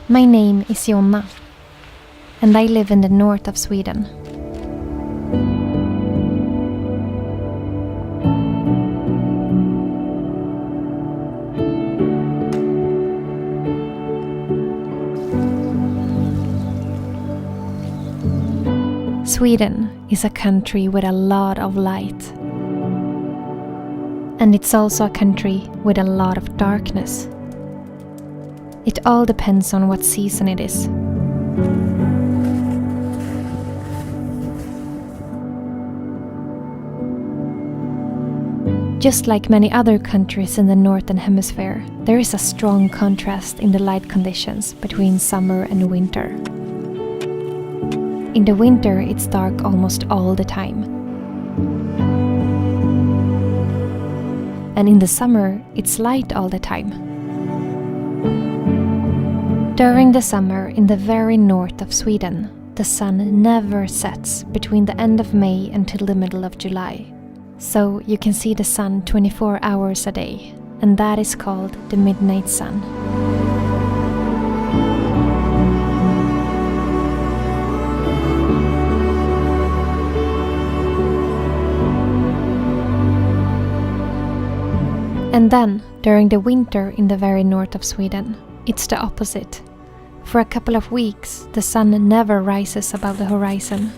My name is Jonna, and I live in the north of Sweden. Sweden is a country with a lot of light. And it's also a country with a lot of darkness. It all depends on what season it is. Just like many other countries in the Northern Hemisphere, there is a strong contrast in the light conditions between summer and winter. In the winter, it's dark almost all the time. And in the summer, it's light all the time. During the summer, in the very north of Sweden, the sun never sets between the end of May until the middle of July. So you can see the sun 24 hours a day, and that is called the midnight sun. And then, during the winter in the very north of Sweden, it's the opposite. For a couple of weeks, the sun never rises above the horizon,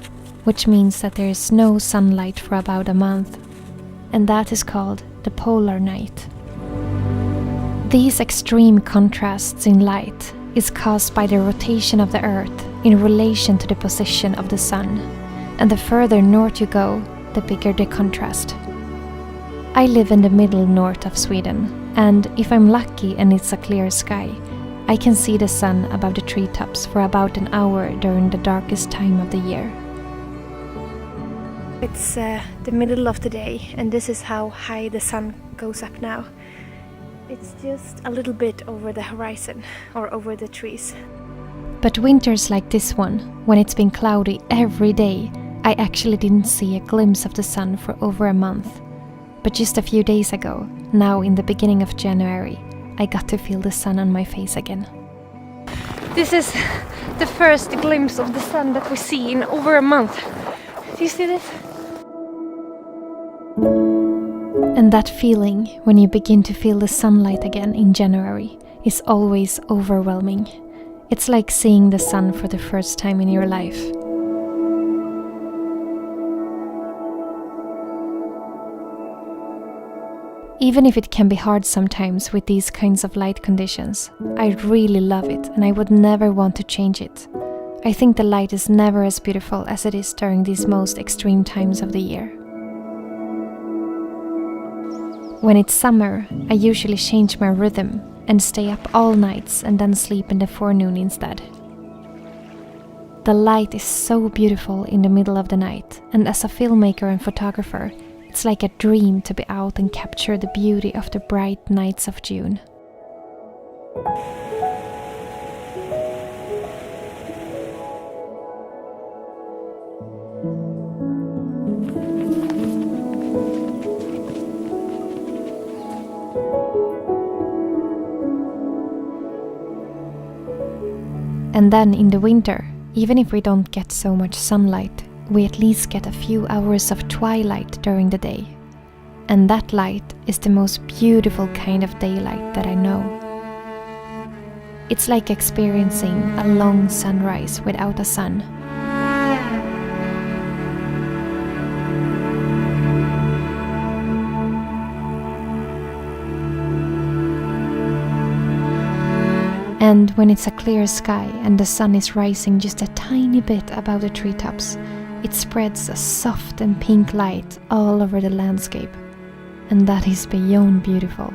which means that there is no sunlight for about a month. And that is called the polar night. These extreme contrasts in light is caused by the rotation of the Earth in relation to the position of the sun. And the further north you go, the bigger the contrast. I live in the middle north of Sweden, and if I'm lucky and it's a clear sky, I can see the sun above the treetops for about an hour during the darkest time of the year. It's the middle of the day, and this is how high the sun goes up now. It's just a little bit over the horizon, or over the trees. But winters like this one, when it's been cloudy every day, I actually didn't see a glimpse of the sun for over a month. But just a few days ago, now in the beginning of January, I got to feel the sun on my face again. This is the first glimpse of the sun that we see in over a month. Do you see this? And that feeling, when you begin to feel the sunlight again in January, is always overwhelming. It's like seeing the sun for the first time in your life. Even if it can be hard sometimes with these kinds of light conditions, I really love it and I would never want to change it. I think the light is never as beautiful as it is during these most extreme times of the year. When it's summer, I usually change my rhythm and stay up all nights and then sleep in the forenoon instead. The light is so beautiful in the middle of the night, and as a filmmaker and photographer, it's like a dream to be out and capture the beauty of the bright nights of June. And then in the winter, even if we don't get so much sunlight, we at least get a few hours of twilight during the day. And that light is the most beautiful kind of daylight that I know. It's like experiencing a long sunrise without a sun. And when it's a clear sky and the sun is rising just a tiny bit above the treetops, it spreads a soft and pink light all over the landscape, and that is beyond beautiful.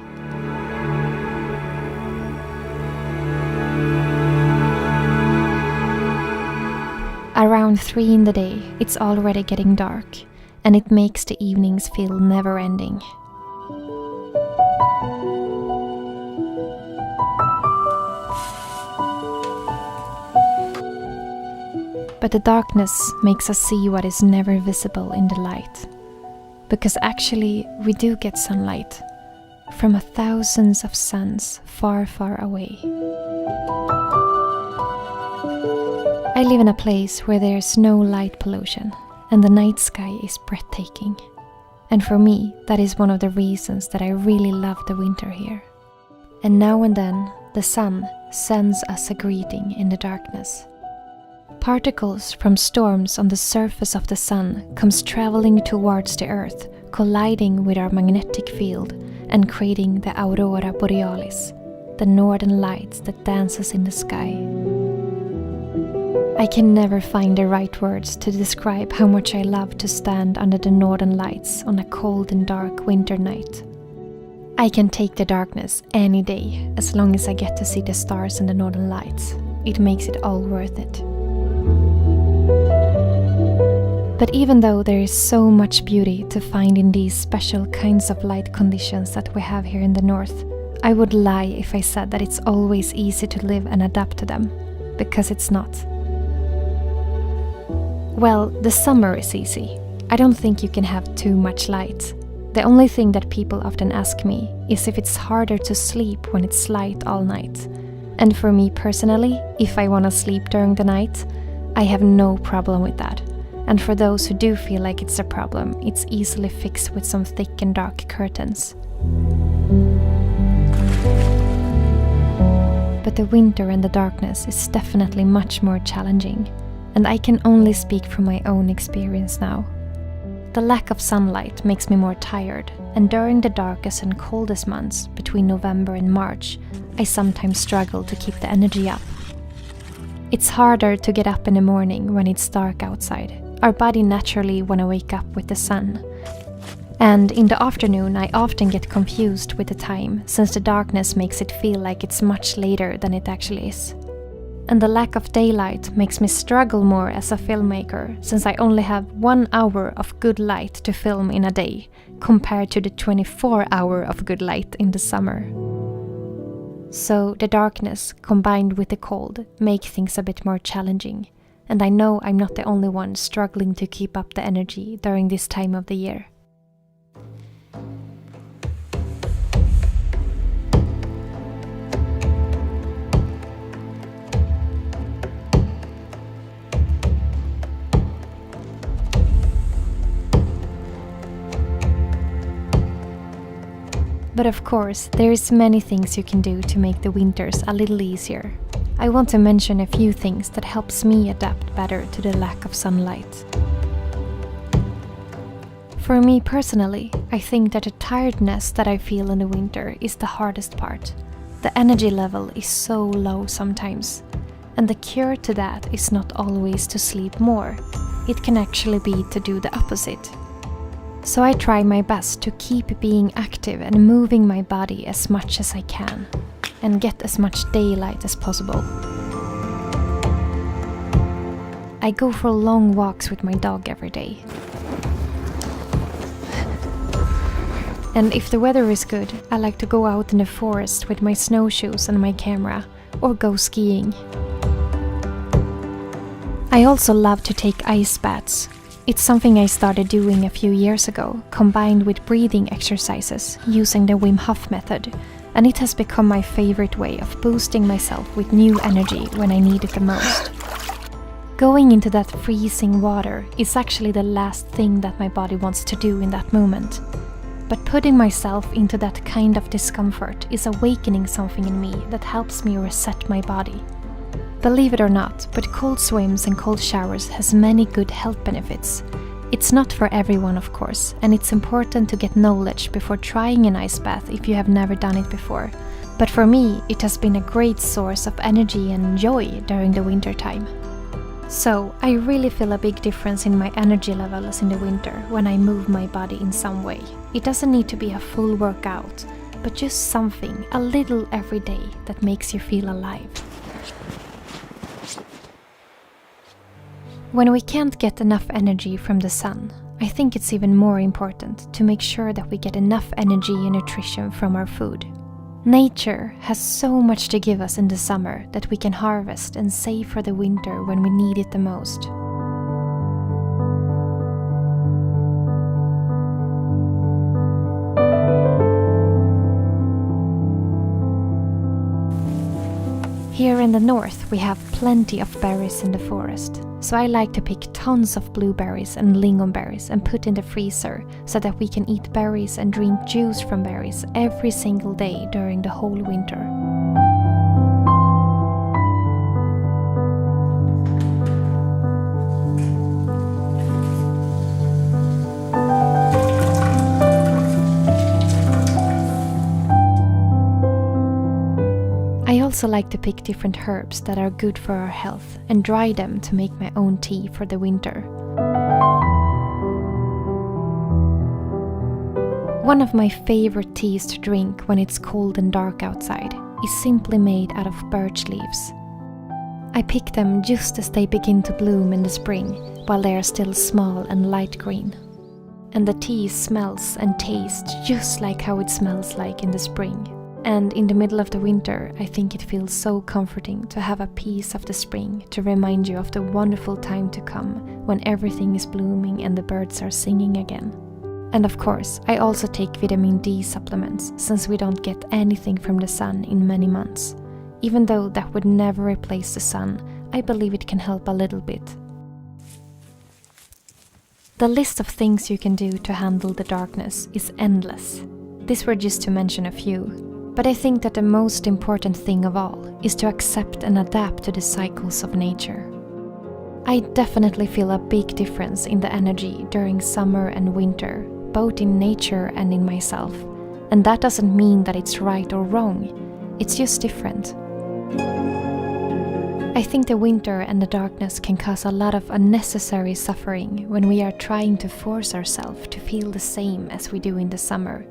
Around 3 in the day, it's already getting dark, and it makes the evenings feel never-ending. But the darkness makes us see what is never visible in the light. Because actually, we do get sunlight from thousands of suns far, far away. I live in a place where there's no light pollution and the night sky is breathtaking. And for me, that is one of the reasons that I really love the winter here. And now and then, the sun sends us a greeting in the darkness. Particles from storms on the surface of the sun comes traveling towards the earth, colliding with our magnetic field and creating the aurora borealis, the northern lights that dances in the sky. I can never find the right words to describe how much I love to stand under the northern lights on a cold and dark winter night. I can take the darkness any day as long as I get to see the stars and the northern lights. It makes it all worth it. But even though there is so much beauty to find in these special kinds of light conditions that we have here in the north, I would lie if I said that it's always easy to live and adapt to them, because it's not. Well, the summer is easy. I don't think you can have too much light. The only thing that people often ask me is if it's harder to sleep when it's light all night. And for me personally, if I want to sleep during the night, I have no problem with that. And for those who do feel like it's a problem, it's easily fixed with some thick and dark curtains. But the winter and the darkness is definitely much more challenging. And I can only speak from my own experience now. The lack of sunlight makes me more tired, and during the darkest and coldest months, between November and March, I sometimes struggle to keep the energy up. It's harder to get up in the morning when it's dark outside. Our body naturally want to wake up with the sun. And in the afternoon, I often get confused with the time, since the darkness makes it feel like it's much later than it actually is. And the lack of daylight makes me struggle more as a filmmaker, since I only have 1 hour of good light to film in a day, compared to the 24-hour of good light in the summer. So the darkness, combined with the cold, make things a bit more challenging, and I know I'm not the only one struggling to keep up the energy during this time of the year. But of course, there is many things you can do to make the winters a little easier. I want to mention a few things that helps me adapt better to the lack of sunlight. For me personally, I think that the tiredness that I feel in the winter is the hardest part. The energy level is so low sometimes, and the cure to that is not always to sleep more. It can actually be to do the opposite. So I try my best to keep being active and moving my body as much as I can, and get as much daylight as possible. I go for long walks with my dog every day. And if the weather is good, I like to go out in the forest with my snowshoes and my camera, or go skiing. I also love to take ice baths. It's something I started doing a few years ago, combined with breathing exercises using the Wim Hof method, and it has become my favorite way of boosting myself with new energy when I need it the most. Going into that freezing water is actually the last thing that my body wants to do in that moment. But putting myself into that kind of discomfort is awakening something in me that helps me reset my body. Believe it or not, but cold swims and cold showers has many good health benefits. It's not for everyone, of course, and it's important to get knowledge before trying an ice bath if you have never done it before. But for me, it has been a great source of energy and joy during the winter time. So, I really feel a big difference in my energy levels in the winter when I move my body in some way. It doesn't need to be a full workout, but just something, a little every day, that makes you feel alive. When we can't get enough energy from the sun, I think it's even more important to make sure that we get enough energy and nutrition from our food. Nature has so much to give us in the summer that we can harvest and save for the winter when we need it the most. Here in the north we have plenty of berries in the forest, so I like to pick tons of blueberries and lingonberries and put in the freezer so that we can eat berries and drink juice from berries every single day during the whole winter. I also like to pick different herbs that are good for our health and dry them to make my own tea for the winter. One of my favorite teas to drink when it's cold and dark outside is simply made out of birch leaves. I pick them just as they begin to bloom in the spring, while they are still small and light green. And the tea smells and tastes just like how it smells like in the spring. And in the middle of the winter, I think it feels so comforting to have a piece of the spring to remind you of the wonderful time to come when everything is blooming and the birds are singing again. And of course, I also take vitamin D supplements since we don't get anything from the sun in many months. Even though that would never replace the sun, I believe it can help a little bit. The list of things you can do to handle the darkness is endless. These were just to mention a few. But I think that the most important thing of all is to accept and adapt to the cycles of nature. I definitely feel a big difference in the energy during summer and winter, both in nature and in myself. And that doesn't mean that it's right or wrong, it's just different. I think the winter and the darkness can cause a lot of unnecessary suffering when we are trying to force ourselves to feel the same as we do in the summer.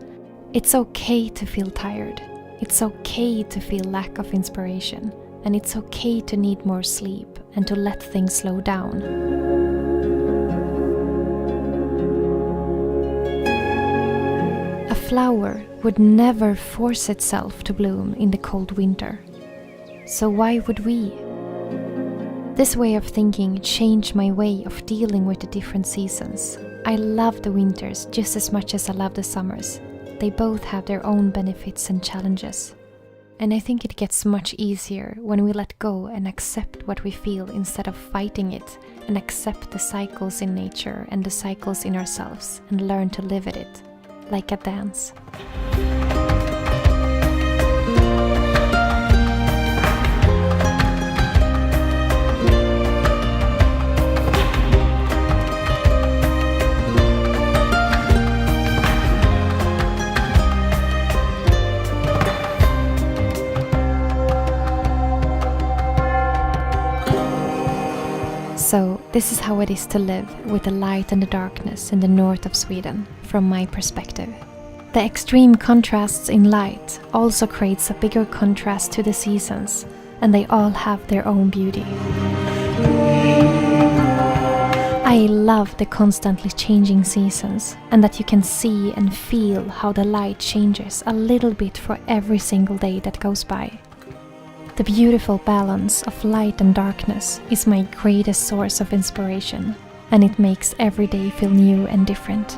It's okay to feel tired. It's okay to feel lack of inspiration, and it's okay to need more sleep and to let things slow down. A flower would never force itself to bloom in the cold winter. So why would we? This way of thinking changed my way of dealing with the different seasons. I love the winters just as much as I love the summers. They both have their own benefits and challenges. And I think it gets much easier when we let go and accept what we feel instead of fighting it, and accept the cycles in nature and the cycles in ourselves and learn to live with it, like a dance. So, this is how it is to live with the light and the darkness in the north of Sweden, from my perspective. The extreme contrasts in light also creates a bigger contrast to the seasons, and they all have their own beauty. I love the constantly changing seasons, and that you can see and feel how the light changes a little bit for every single day that goes by. The beautiful balance of light and darkness is my greatest source of inspiration, and it makes every day feel new and different.